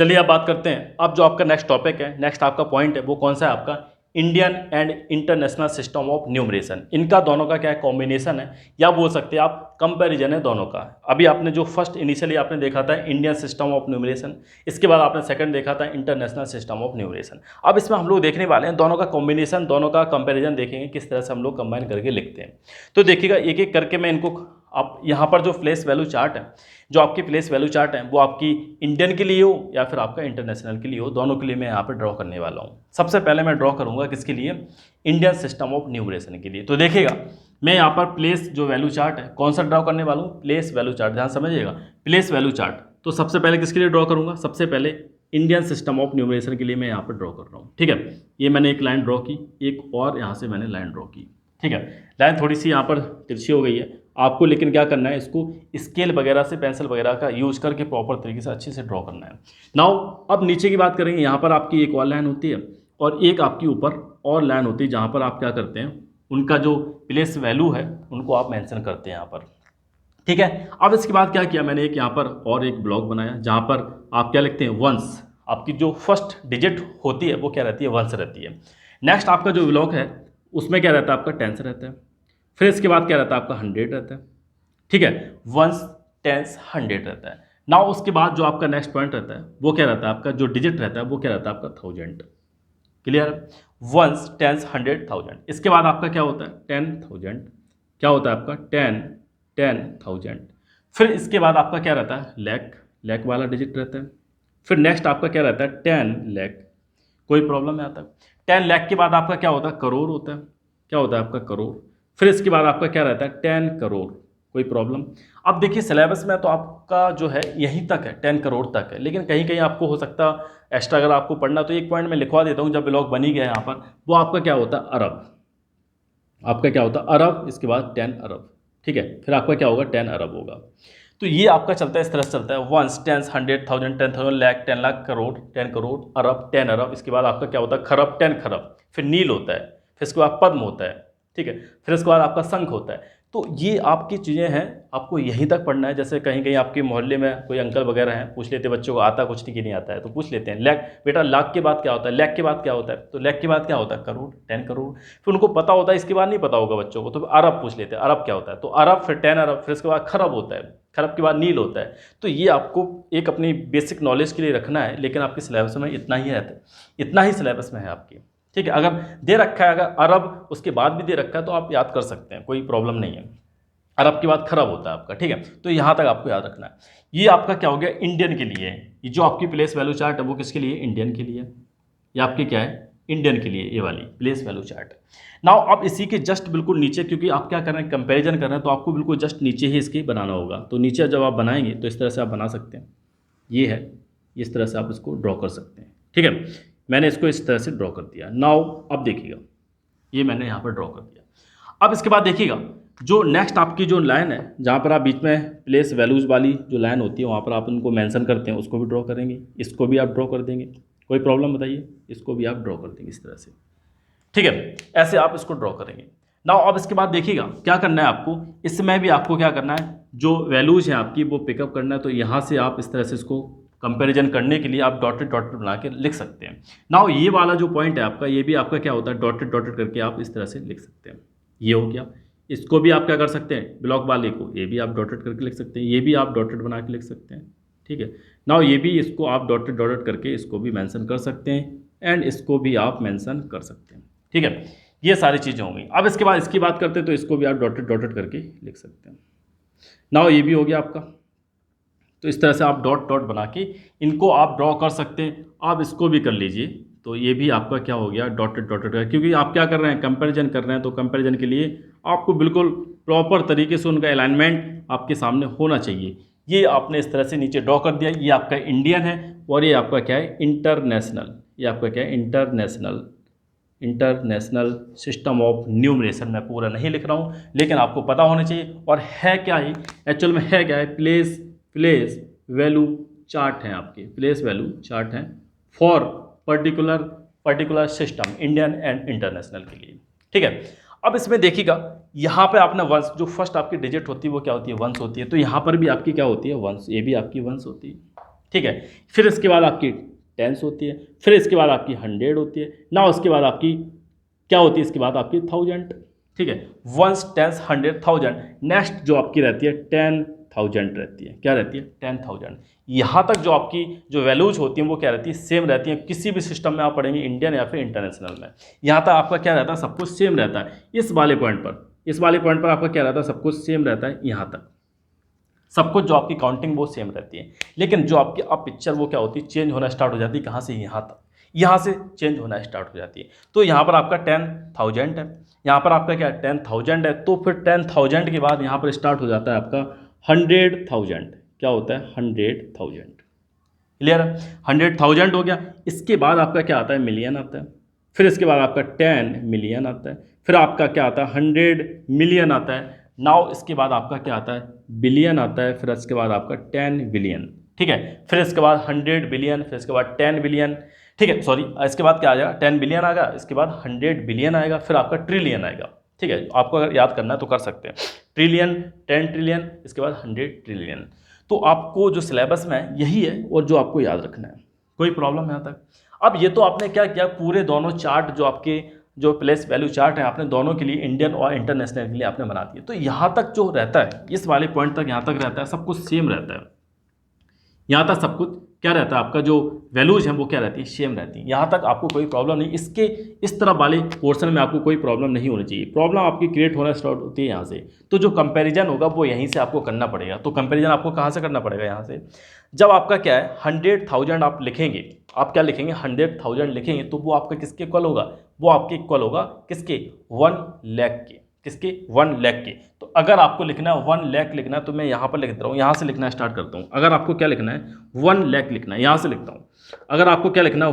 चलिए अब बात करते हैं। अब जो आपका नेक्स्ट टॉपिक है, नेक्स्ट आपका पॉइंट है, वो कौन सा है आपका? Indian and international system of numeration. इनका दोनों का क्या है? कॉम्बिनेशन है, या बोल सकते हैं आप कंपैरिजन है दोनों का। अभी आपने जो फर्स्ट इनिशियली आपने देखा था इंडियन सिस्टम ऑफ न्यूमरेशन, इसके बाद आपने सेकंड देखा था इंटरनेशनल सिस्टम ऑफ न्यूमरेशन। अब इसमें हम लोग देखने वाले हैं दोनों का कॉम्बिनेशन, दोनों का कंपेरिजन देखेंगे किस तरह से हम लोग कंबाइन करके लिखते हैं। तो देखिएगा एक एक करके मैं इनको, आप यहाँ पर जो प्लेस वैल्यू चार्ट है, जो आपकी प्लेस वैल्यू चार्ट है, वो आपकी इंडियन के लिए हो या फिर आपका इंटरनेशनल के लिए हो, दोनों के लिए मैं यहाँ पर ड्रॉ करने वाला हूँ। सबसे पहले मैं ड्रॉ करूँगा किसके लिए? इंडियन सिस्टम ऑफ न्यूमरेशन के लिए। तो देखिएगा मैं यहाँ पर प्लेस जो वैल्यू चार्ट है कौन सा ड्रॉ करने वाला हूँ? प्लेस वैल्यू चार्ट, ध्यान समझिएगा, प्लेस वैल्यू चार्ट। तो सबसे पहले किसके लिए ड्रॉ करूँगा? सबसे पहले इंडियन सिस्टम ऑफ न्यूमरेशन के लिए मैं यहाँ पर ड्रॉ कर रहा हूँ। ठीक है, ये मैंने एक लाइन ड्रॉ की, एक और यहाँ से मैंने लाइन ड्रॉ की। ठीक है, लाइन थोड़ी सी यहाँ पर तिरछी हो गई है आपको, लेकिन क्या करना है, इसको स्केल वगैरह से, पेंसिल वगैरह का यूज करके प्रॉपर तरीके से अच्छे से ड्रॉ करना है। नाउ अब नीचे की बात करेंगे। यहाँ पर आपकी एक और लाइन होती है और एक आपकी ऊपर और लाइन होती है, जहाँ पर आप क्या करते हैं, उनका जो प्लेस वैल्यू है उनको आप मेंशन करते हैं यहाँ पर। ठीक है, अब इसके बाद क्या किया मैंने, एक यहाँ पर और एक ब्लॉक बनाया जहाँ पर आप क्या लिखते हैं? वंस। आपकी जो फर्स्ट डिजिट होती है वो क्या रहती है? वंस रहती है। नेक्स्ट आपका जो ब्लॉक है उसमें क्या रहता है? आपका टेंस रहता है। फिर इसके बाद क्या रहता है? आपका 100 रहता है। ठीक है, वंस, टेंस, 100 रहता है। नाउ उसके बाद जो आपका नेक्स्ट पॉइंट रहता है वो क्या रहता है? आपका जो डिजिट रहता है वो क्या रहता है? आपका 1000। क्लियर? Ones, tens, 100, 1000। इसके बाद आपका क्या होता है? 10,000। क्या होता है आपका? 10,000। फिर इसके बाद आपका क्या रहता है? लैख, लैख वाला डिजिट रहता है। फिर नेक्स्ट आपका क्या रहता है? 10 लाख। कोई प्रॉब्लम है आता है? 10 लाख के बाद आपका क्या होता है? करोड़ होता है। क्या होता है आपका? करोड़। फिर इसके बाद आपका क्या रहता है? 10 करोड़। कोई प्रॉब्लम? अब देखिए सिलेबस में तो आपका जो है यहीं तक है, 10 करोड़ तक है, लेकिन कहीं कहीं आपको हो सकता है एक्स्ट्रा अगर आपको पढ़ना, तो एक पॉइंट में लिखवा देता हूँ, जब ब्लॉक बनी गया यहाँ पर, वो आपका क्या होता है? अरब। आपका क्या होता है? अरब। इसके बाद 10 अरब। ठीक है, फिर आपका क्या होगा? 10 अरब होगा। तो ये आपका चलता है, इस तरह से चलता है, वंस, टेंस, 100, 1000, 10,000, लाख, 10 लाख, करोड़, 10 करोड़, अरब, 10 अरब। इसके बाद आपका क्या होता है? खरब, 10 खरब। फिर नील होता है, फिर इसके बाद पद्म होता है। ठीक है, फिर इसके बाद आपका शंख होता है। तो ये आपकी चीज़ें हैं, आपको यहीं तक पढ़ना है। जैसे कहीं कहीं आपके मोहल्ले में कोई अंकल वगैरह हैं, पूछ लेते बच्चों को आता कुछ नहीं कि नहीं आता है, तो पूछ लेते हैं, लाख बेटा, लाख के बाद क्या होता है? लाख के बाद क्या होता है? तो लाख के बाद क्या होता है? करोड़, 10 करोड़। फिर उनको पता होता है, इसके बाद नहीं पता होगा बच्चों को, तो अरब पूछ लेते हैं, अरब क्या होता है? तो अरब, फिर 10 अरब, फिर इसके बाद खरब होता है, खरब के बाद नील होता है। तो ये आपको एक अपनी बेसिक नॉलेज के लिए रखना है, लेकिन आपके सिलेबस में इतना ही रहता है, इतना ही सिलेबस में है आपकी। ठीक है, अगर दे रखा है, अगर अरब उसके बाद भी दे रखा है तो आप याद कर सकते हैं, कोई प्रॉब्लम नहीं है। अरब के बाद खरब होता है आपका। ठीक है, तो यहाँ तक आपको याद रखना है। ये आपका क्या हो गया? इंडियन के लिए। ये जो आपकी प्लेस वैल्यू चार्ट है वो किसके लिए? इंडियन के लिए। ये आपके क्या है? इंडियन के लिए, ये वाली प्लेस वैल्यू चार्ट। नाउ अब इसी के जस्ट बिल्कुल नीचे, क्योंकि आप क्या कर रहे हैं? कंपैरिजन कर रहे हैं, तो आपको बिल्कुल जस्ट नीचे ही इसके बनाना होगा। तो नीचे जब आप बनाएंगे तो इस तरह से आप बना सकते हैं, ये है, इस तरह से आप इसको ड्रॉ कर सकते हैं। ठीक है, मैंने इसको इस तरह से ड्रॉ कर दिया। नाउ अब देखिएगा, ये मैंने यहाँ पर ड्रॉ कर दिया। अब इसके बाद देखिएगा जो नेक्स्ट आपकी जो लाइन है, जहाँ पर आप बीच में प्लेस वैल्यूज़ वाली जो लाइन होती है वहाँ पर आप उनको मेंशन करते हैं, उसको भी ड्रॉ करेंगे, इसको भी आप ड्रॉ कर देंगे। कोई प्रॉब्लम बताइए? इसको भी आप ड्रॉ कर देंगे इस तरह से। ठीक है, ऐसे आप इसको ड्रॉ करेंगे। नाउ अब इसके बाद देखिएगा क्या करना है आपको, इसमें भी आपको क्या करना है, जो वैल्यूज़ हैं आपकी वो पिकअप करना है। तो यहाँ से आप इस तरह से इसको कंपैरिजन करने के लिए आप डॉटेड डॉटेड बना के लिख सकते हैं। नाउ ये वाला जो पॉइंट है आपका, ये भी आपका क्या होता है? डॉटेड डॉटेड करके आप इस तरह से लिख सकते हैं। ये हो गया। इसको भी आप क्या कर सकते हैं? ब्लॉक वाले को, ये भी आप डॉटेड करके लिख सकते हैं, ये भी आप डॉटेड बना के लिख सकते हैं। ठीक है, नाउ ये भी, इसको आप डॉटेड डॉटेड करके इसको भी मेंशन कर सकते हैं, एंड इसको भी आप मेंशन कर सकते हैं। ठीक है, ये सारी चीज़ें हो गई। अब इसके बाद इसकी बात करते हैं, तो इसको भी आप डॉटेड डॉटेड करके लिख सकते हैं। नाउ ये भी हो गया आपका। तो इस तरह से आप डॉट डॉट बना के इनको आप ड्रॉ कर सकते हैं। आप इसको भी कर लीजिए, तो ये भी आपका क्या हो गया? डॉटेड डॉटेड का, क्योंकि आप क्या कर रहे हैं? कंपैरिजन कर रहे हैं, तो कंपैरिजन के लिए आपको बिल्कुल प्रॉपर तरीके से उनका अलाइनमेंट आपके सामने होना चाहिए। ये आपने इस तरह से नीचे ड्रॉ कर दिया। ये आपका इंडियन है और ये आपका क्या है? इंटरनेशनल। ये आपका क्या है? International, international system of numeration. मैं पूरा नहीं लिख रहा हूँ, लेकिन आपको पता होना चाहिए। और है क्या ही एक्चुअल में, है क्या है? प्लेस वैल्यू चार्ट हैं आपके, प्लेस वैल्यू चार्ट हैं for particular system, Indian and international के लिए। ठीक है, अब इसमें देखिएगा, यहाँ पे आपने वंस, जो फर्स्ट आपकी डिजिट होती है वो क्या होती है? वंस होती है। तो यहाँ पर भी आपकी क्या होती है? वंस। ये भी आपकी वंस होती है। ठीक है। फिर इसके बाद आपकी टेंस होती है, फिर इसके बाद आपकी 100 होती है ना, उसके बाद आपकी क्या होती है, इसके बाद आपकी 1000, ठीक है। वंस, टेंस, 100, 1000, नेक्स्ट जो आपकी रहती है 10,000 रहती है। क्या रहती है? 10,000। यहाँ तक जो आपकी जो वैल्यूज होती हैं वो क्या रहती है? सेम रहती हैं। किसी भी सिस्टम में आप पढ़ेंगे, इंडियन या फिर इंटरनेशनल में, यहाँ तक आपका क्या रहता है? सब कुछ सेम रहता है। इस वाले पॉइंट पर आपका क्या रहता है? सब कुछ सेम रहता है। यहाँ तक सब कुछ जो आपकी काउंटिंग वो सेम रहती है, लेकिन जो आपकी अब पिक्चर वो क्या होती है? चेंज होना स्टार्ट हो जाती है। कहाँ से? यहाँ तक, यहाँ से चेंज होना स्टार्ट हो जाती है। तो यहाँ पर आपका 10,000 है, यहाँ पर आपका क्या है? 10,000 है। तो फिर 10,000 के बाद यहाँ पर स्टार्ट हो जाता है आपका 100,000। क्या होता है? 100,000। क्लियर है? 100,000 हो गया। इसके बाद आपका क्या आता है? मिलियन आता है। फिर इसके बाद आपका 10 मिलियन आता है। फिर आपका क्या आता है? 100 मिलियन आता है। नाउ इसके बाद आपका क्या आता है? बिलियन आता है। फिर इसके बाद आपका 10 बिलियन, ठीक है। फिर इसके बाद 100 बिलियन, फिर इसके बाद 10 बिलियन, ठीक है। सॉरी, इसके बाद क्या आ जाएगा? 10 बिलियन आएगा, इसके बाद 100 बिलियन आएगा, फिर आपका ट्रिलियन आएगा, ठीक है। आपको अगर याद करना है तो कर सकते हैं। ट्रिलियन, 10 ट्रिलियन, इसके बाद 100 ट्रिलियन। तो आपको जो सिलेबस में है यही है और जो आपको याद रखना है। कोई प्रॉब्लम यहाँ तक? अब ये तो आपने क्या किया, पूरे दोनों चार्ट जो आपके जो प्लेस वैल्यू चार्ट है आपने दोनों के लिए, इंडियन और इंटरनेशनल के लिए आपने बना दिए। तो यहाँ तक जो रहता है, इस वाले पॉइंट तक यहाँ तक रहता है, सब कुछ सेम रहता है। यहाँ तक सब कुछ क्या रहता है? आपका जो वैल्यूज हैं वो क्या रहती है? सेम रहती है। यहाँ तक आपको कोई प्रॉब्लम नहीं। इसके इस तरह वाले पोर्शन में आपको कोई प्रॉब्लम नहीं होनी चाहिए। प्रॉब्लम आपकी क्रिएट होना स्टार्ट होती है यहाँ से। तो जो कंपैरिजन होगा वो यहीं से आपको करना पड़ेगा। तो कंपैरिजन आपको कहाँ से करना पड़ेगा? यहाँ से। जब आपका क्या है 100,000 आप लिखेंगे, आप क्या लिखेंगे? 100,000 लिखेंगे तो वो आपका किसके इक्वल होगा? वो आपके इक्वल होगा किसके? 1 लाख के। किसके? 1 लाख के। तो अगर आपको लिखना है 1 लाख लिखना है तो मैं यहाँ पर लिख रहा हूँ, यहाँ से लिखना स्टार्ट करता हूँ। अगर आपको क्या लिखना है? 1 लाख लिखना है, यहाँ से लिखता हूँ। अगर आपको क्या लिखना है?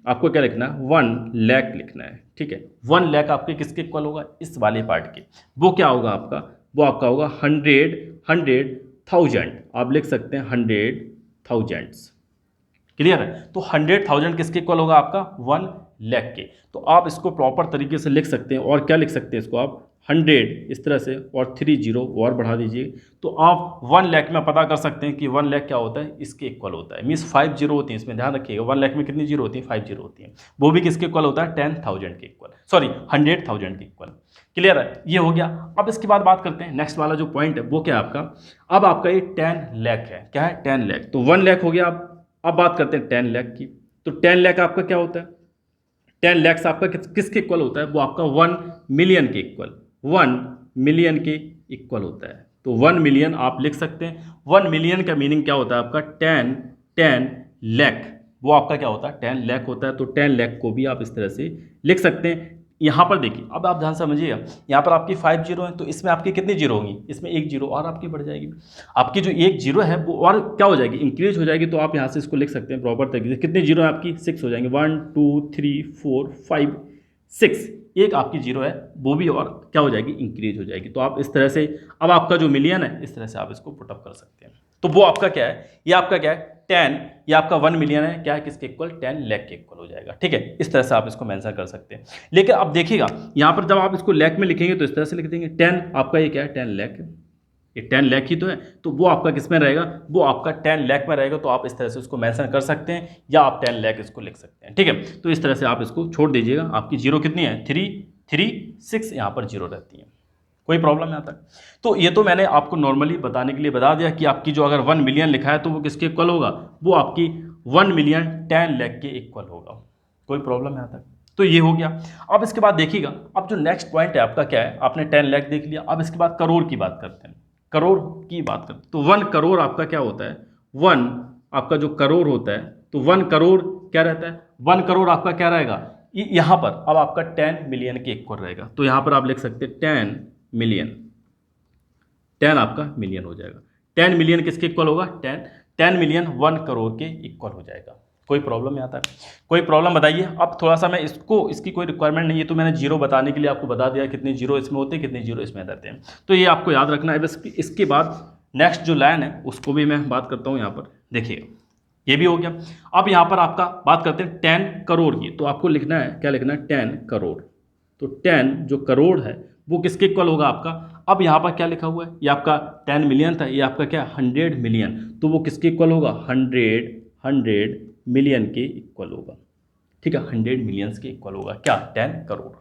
आपको क्या लिखना है? 1 लाख लिखना है, ठीक है। 1 लाख आपके किसके इक्वल होगा? इस वाले पार्ट के। वो क्या होगा आपका? वो आपका होगा 100,000। आप लिख सकते हैं 100,000। क्लियर है? तो 100,000 किसके इक्वल होगा? आपका 1 लाख के। तो आप इसको प्रॉपर तरीके से लिख सकते हैं। और क्या लिख सकते हैं इसको आप? 100 इस तरह से और 3 जीरो और बढ़ा दीजिए तो आप 1 लाख में पता कर सकते हैं कि 1 लाख क्या होता है? इसके इक्वल होता है। मीन्स 5 जीरो होती है, इसमें ध्यान रखिएगा। 1 लाख में कितनी जीरो होती है? 5 जीरो होती है। वो भी किसके इक्वल होता है? 10,000 के इक्वल, सॉरी 100,000 के इक्वल। क्लियर है? ये हो गया। अब इसके बाद बात करते हैं नेक्स्ट वाला जो पॉइंट है वो क्या है आपका? अब आपका ये 10 लाख है। क्या है? 10 लाख। तो 1 लाख हो गया। अब बात करते हैं 10 लाख की। तो 10 लाख आपका क्या होता है? 10 लाख आपका किसके इक्वल होता है? वो आपका 1 मिलियन के इक्वल, 1 मिलियन के इक्वल होता है। तो 1 मिलियन आप लिख सकते हैं। 1 मिलियन का मीनिंग क्या होता है आपका? 10 लाख। वो आपका क्या होता है? 10 लाख होता है। तो 10 लाख को भी आप इस तरह से लिख सकते हैं। यहाँ पर देखिए, अब आप ध्यान समझिएगा, यहाँ पर आपकी 5 जीरो है तो इसमें आपकी कितनी जीरो होंगी? इसमें 1 जीरो और आपकी बढ़ जाएगी। आपकी जो 1 जीरो है वो और क्या हो जाएगी? इंक्रीज हो जाएगी। तो आप यहाँ से इसको लिख सकते हैं प्रॉपर तरीके से। कितनी जीरो है आपकी? 6 हो जाएंगे। 1 2 3 4 5 6। एक आपकी जीरो है वो भी और क्या हो जाएगी? इंक्रीज हो जाएगी। तो आप इस तरह से, अब आपका जो मिलियन है इस तरह से आप इसको पुटअप कर सकते हैं। तो वो आपका क्या है? ये आपका क्या है? 10, ये आपका 1 मिलियन है। क्या है? किसके इक्वल? 10 लाख के इक्वल हो जाएगा, ठीक है। इस तरह से आप इसको मेंशन कर सकते हैं। लेकिन अब देखिएगा यहाँ पर जब आप इसको लाख में लिखेंगे तो इस तरह से लिख देंगे 10। आपका ये क्या है? 10 लाख है। ये 10 लाख ही तो है। तो वो आपका किस में रहेगा? वो आपका 10 लाख में रहेगा। तो आप इस तरह से उसको मेंशन कर सकते हैं या आप 10 लाख इसको लिख सकते हैं, ठीक है। तो इस तरह से आप इसको छोड़ दीजिएगा। आपकी जीरो कितनी है? 3 यहाँ पर जीरो रहती है। कोई प्रॉब्लम यहाँ तक? तो ये तो मैंने आपको नॉर्मली बताने के लिए बता दिया कि आपकी जो अगर 1 मिलियन लिखा है तो वो किसके इक्वल होगा? वो आपकी 1 मिलियन 10 लाख के इक्वल होगा। कोई प्रॉब्लम यहाँ तक? तो ये हो गया। अब इसके बाद देखिएगा, अब जो नेक्स्ट पॉइंट है आपका क्या है? आपने 10 लाख देख लिया। अब इसके बाद करोड़ की बात करते हैं। करोड़ की बात करते हैं तो 1 करोड़ आपका क्या होता है? 1 आपका जो करोड़ होता है तो 1 करोड़ क्या रहता है? 1 करोड़ आपका क्या रहेगा? यहाँ पर अब आपका 10 मिलियन के इक्वल रहेगा। तो यहाँ पर आप लिख सकते हैं 10 मिलियन। 10 आपका मिलियन हो जाएगा। 10 मिलियन किसके इक्वल होगा? 10 मिलियन 1 करोड़ के इक्वल हो जाएगा। कोई प्रॉब्लम यहाँ तक? कोई प्रॉब्लम बताइए। अब थोड़ा सा मैं इसकी कोई रिक्वायरमेंट नहीं है तो मैंने जीरो बताने के लिए आपको बता दिया कितने जीरो इसमें होते हैं, कितने जीरो इसमें रहते हैं। तो ये आपको याद रखना है। बस इसके बाद नेक्स्ट जो लाइन है उसको भी मैं बात करता हूँ। यहाँ पर देखिए, ये भी हो गया। अब यहाँ पर आपका बात करते हैं 10 करोड़ की। तो आपको लिखना है, क्या लिखना है? 10 करोड़। तो 10 जो करोड़ है वो किसके इक्वल होगा आपका? अब यहाँ पर क्या लिखा हुआ है, ये आपका 10 मिलियन था, ये आपका क्या 100 मिलियन, तो वो किसके इक्वल होगा, 100 मिलियन के इक्वल होगा। ठीक है, 100 मिलियंस के इक्वल होगा क्या, 10 करोड़।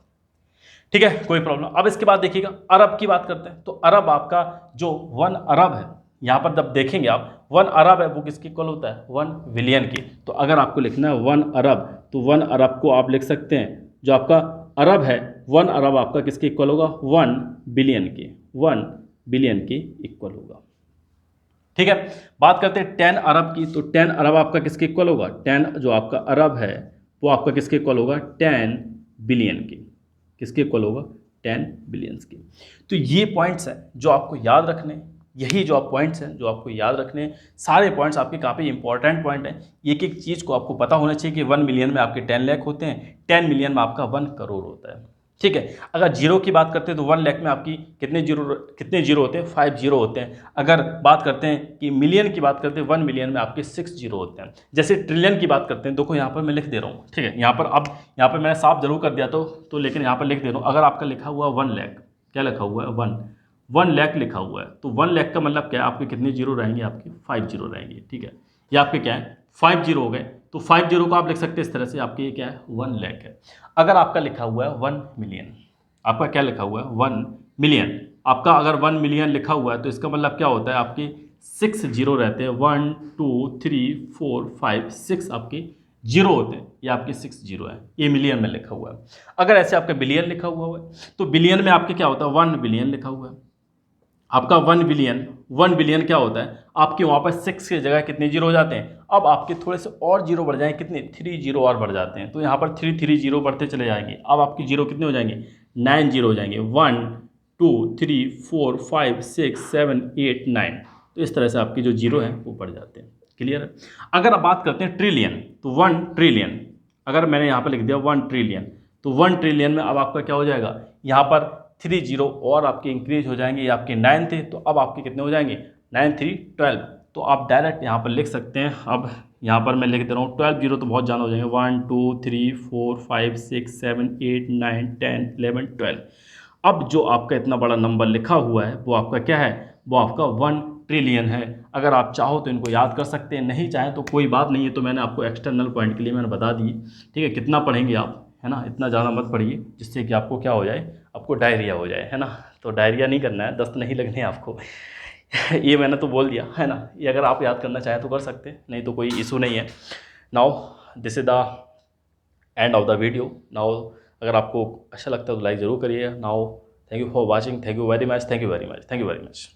ठीक है, कोई प्रॉब्लम। अब इसके बाद देखिएगा अरब की बात करते हैं। तो अरब आपका जो 1 अरब है, यहाँ पर जब देखेंगे आप 1 अरब है वो किसके इक्वल होता है, 1 बिलियन की। तो अगर आपको लिखना है 1 अरब, तो 1 अरब को आप लिख सकते हैं, जो आपका अरब है 1 अरब आपका किसके इक्वल होगा, 1 बिलियन के, 1 बिलियन के इक्वल होगा। ठीक है, बात करते हैं 10 अरब की। तो 10 अरब आपका किसके इक्वल होगा, 10 जो आपका अरब है वो आपका किसके इक्वल होगा, 10 बिलियन की। किसके इक्वल होगा, 10 बिलियंस की। तो ये पॉइंट्स हैं जो आपको याद रखने, यही जो आप पॉइंट्स हैं जो आपको याद रखने, सारे पॉइंट्स आपके काफ़ी इंपॉर्टेंट पॉइंट हैं। एक एक चीज़ को आपको पता होना चाहिए कि 1 मिलियन में आपके 10 लाख होते हैं, 10 मिलियन में आपका 1 करोड़ होता है। ठीक है, अगर जीरो की बात करते हैं तो 1 लाख में आपकी कितने जीरो होते हैं, 5 जीरो होते हैं। अगर बात करते हैं कि मिलियन की बात करते हैं, 1 मिलियन में आपके 6 जीरो होते हैं। जैसे ट्रिलियन की बात करते हैं, देखो यहाँ पर मैं लिख दे रहा हूँ। ठीक है, यहाँ पर अब यहाँ पर मैंने साफ जरूर कर दिया तो लेकिन यहाँ पर लिख दे रहा हूँ। अगर आपका लिखा हुआ 1 लाख, क्या लिखा हुआ है, 1 लाख लिखा हुआ है, तो 1 लाख का मतलब क्या है, आपके कितने जीरो रहेंगे, आपके 5 जीरो रहेंगे। ठीक है, ये आपके क्या है, 5 जीरो हो गए। तो 5 जीरो को आप लिख सकते हैं इस तरह से, आपके ये क्या है, 1 लाख है। अगर आपका लिखा हुआ है 1 मिलियन, आपका क्या लिखा हुआ है, 1 मिलियन, आपका अगर 1 मिलियन लिखा हुआ है तो इसका मतलब क्या होता है, आपके 6 जीरो रहते हैं, 1 2 3 4 5 6 आपके जीरो होते हैं, ये आपके 6 जीरो है, ये मिलियन में लिखा हुआ है। अगर ऐसे आपका बिलियन लिखा हुआ है तो बिलियन में आपके क्या होता है, 1 बिलियन लिखा हुआ है, आपका 1 बिलियन क्या होता है, आपके वहाँ पर 6 की जगह कितने जीरो हो जाते हैं, अब आपके थोड़े से और जीरो बढ़ जाएंगे, कितने, 3 जीरो और बढ़ जाते हैं। तो यहाँ पर 3 जीरो बढ़ते चले जाएंगे। अब आपके जीरो कितने हो जाएंगे, 9 जीरो हो जाएंगे, 1 2 3 4 5 6 7 8 9। तो इस तरह से आपके जो जीरो हैं वो बढ़ जाते हैं। क्लियर है। अगर आप बात करते हैं ट्रिलियन, तो 1 ट्रिलियन, अगर मैंने यहाँ पर लिख दिया 1 ट्रिलियन, तो 1 ट्रिलियन में अब आपका क्या हो जाएगा, यहाँ पर 3 जीरो और आपके इंक्रीज हो जाएंगे। ये आपके 9 थे, तो अब आपके कितने हो जाएंगे, 9 3 12। तो आप डायरेक्ट यहाँ पर लिख सकते हैं। अब यहाँ पर मैं लिख दे रहा हूँ 12 जीरो तो बहुत ज़्यादा हो जाएंगे, 1 2 3 4 5 6 7 8 9 10 11 12। अब जो आपका इतना बड़ा नंबर लिखा हुआ है वो आपका क्या है, वो आपका 1 ट्रिलियन है। अगर आप चाहो तो इनको याद कर सकते हैं, नहीं चाहें तो कोई बात नहीं है। तो मैंने आपको एक्सटर्नल पॉइंट के लिए मैंने बता दी। ठीक है, कितना पढ़ेंगे आप, है ना, इतना ज़्यादा मत पढ़िए जिससे कि आपको क्या हो जाए, आपको डायरिया हो जाए, है ना। तो डायरिया नहीं करना है, दस्त नहीं लगने आपको ये मैंने तो बोल दिया, है ना। ये अगर आप याद करना चाहें तो कर सकते हैं, नहीं तो कोई इशू नहीं है। Now this is the end of the video. Now अगर आपको अच्छा लगता है तो लाइक ज़रूर करिए। Now thank you for watching, thank you very much, thank you very much, thank you very much.